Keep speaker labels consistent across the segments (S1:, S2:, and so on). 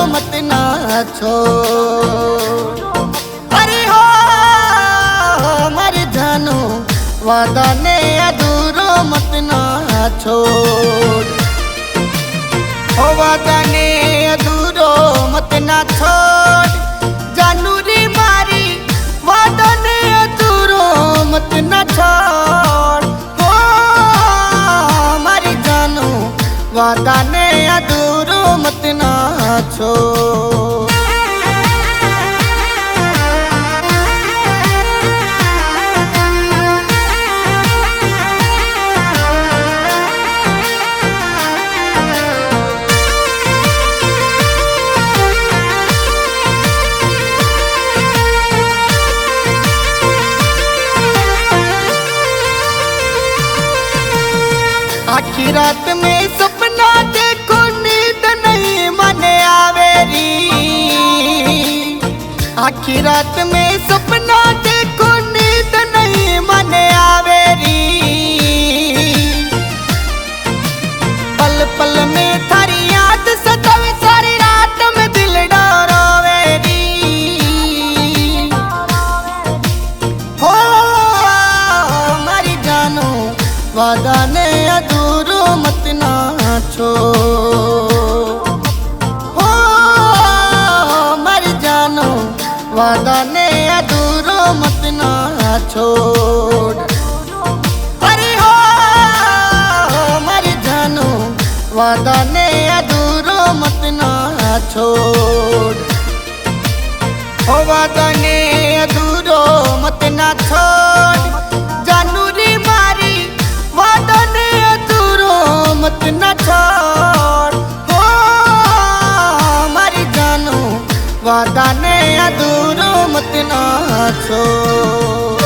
S1: मत ना छोड़। अरे हो मर जानो वादा ने अधूरो मत ना छोड़। ओ वादा ने अधूरो मत ना छोड़, जानू रे मारी वादा ने अधूरो मत ना छोड़। ओ मर जानो वादा ने अधूरो मत ना छोड़। आखी रात में सपना देखो नींद नहीं मन आवेरी। आखी रात में सपना देखो नींद नहीं मन आवेरी। पल पल में थारी याद सतावे, सारी रात में दिल डरोवेरी। हो मरी जानो वादा ने अधूरो मत ना छोड़। हो मर जानो वादा ने अधूरो मत ना छोड़। अरे हो मर जानो वादा ने अधूरो मत ना छोड़। हो वादा ने अधूरो मत ना छोड़, जानू रे मारी वादा ने अधूरो मत ना छोड़। हो मर जानो वादा ने अधूरो मत ना छोड़।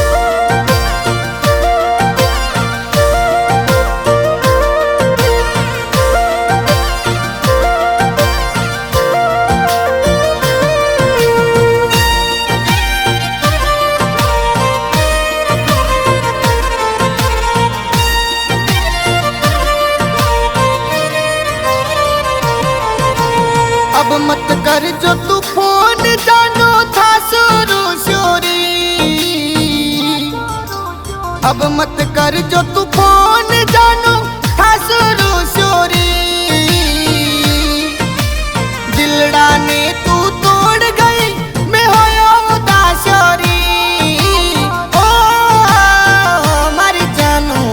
S1: अब मत कर जो तू फोन, जानो था शुरू शोरी। अब मत कर जो तू फोन, जानो था शुरू शोरी। दिलड़ा ने तू तोड़ गई, मैं होया उदासोरी। ओ मर जानो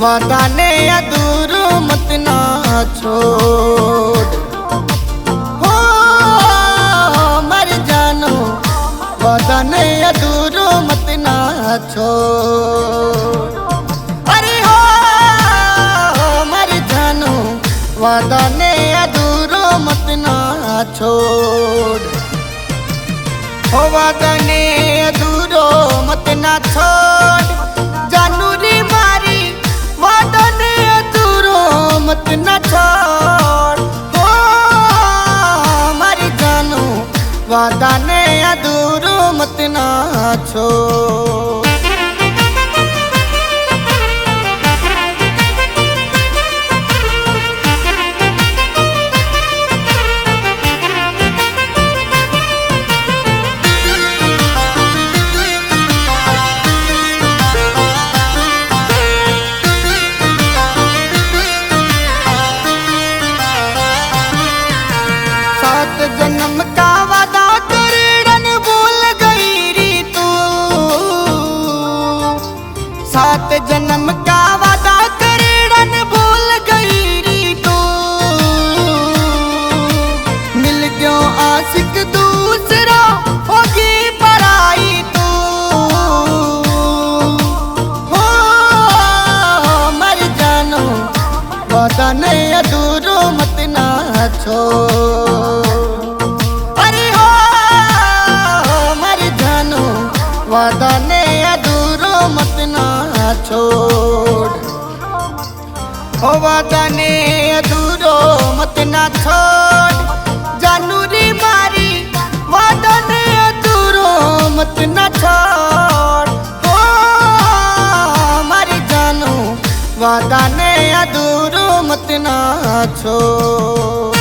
S1: वादा ने अधूरो मत ना छोड़। वादा ने अधूरो मत ना छोड़। अरे हो मर जानो वादा ने अधूरो मत ना छोड़। हो वादा ने अधूरो मत ना छोड़, जानू रे मारी वादा ने अधूरो मत ना छोड़। हो मर जानो वादा ने अधूरो मत ना छोड़। सात जन्म का वादा करड़न भूल गई री तू। सात जन्म का वादा करड़न भूल गई री तू। मिल गयो आशिक दूसरा, होगी पराई तू। हो मर जानो वादा ने अधूरो मत ना छोड़। अरे हो मर जानो वादा ने अधूरो मत ना छोड़। हो वादा ने अधूरो मत ना छोड़, जानू रे मारी वादा ने अधूरो मत ना छोड़। हो मर जानो वादा ने अधूरो मत ना छोड़।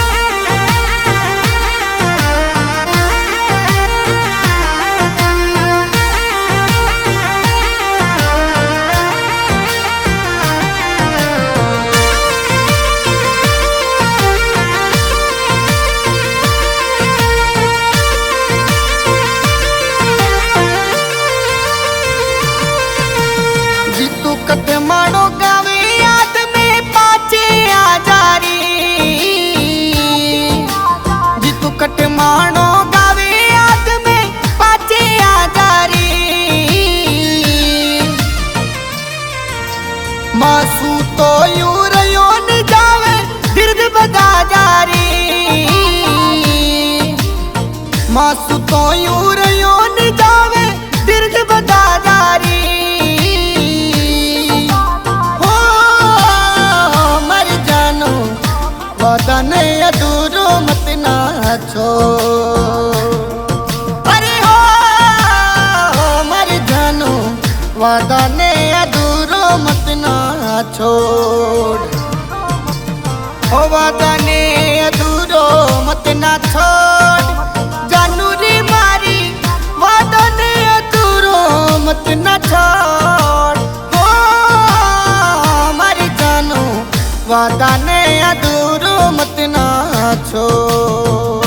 S1: मासू तो यूर योन जावे दीर्घ बता जारी हो मर जानो वादा ने अधूरो मत ना छोड़ अरे हो मर जानो वादा ने अधूरो मत ना छोड़ ओ वादा ने अधूरो मत ना छोड़ जानू रे मारी वादा ने अधूरो मत ना छोड़ ओ मर जानो वादा ने अधूरो मत ना छोड़।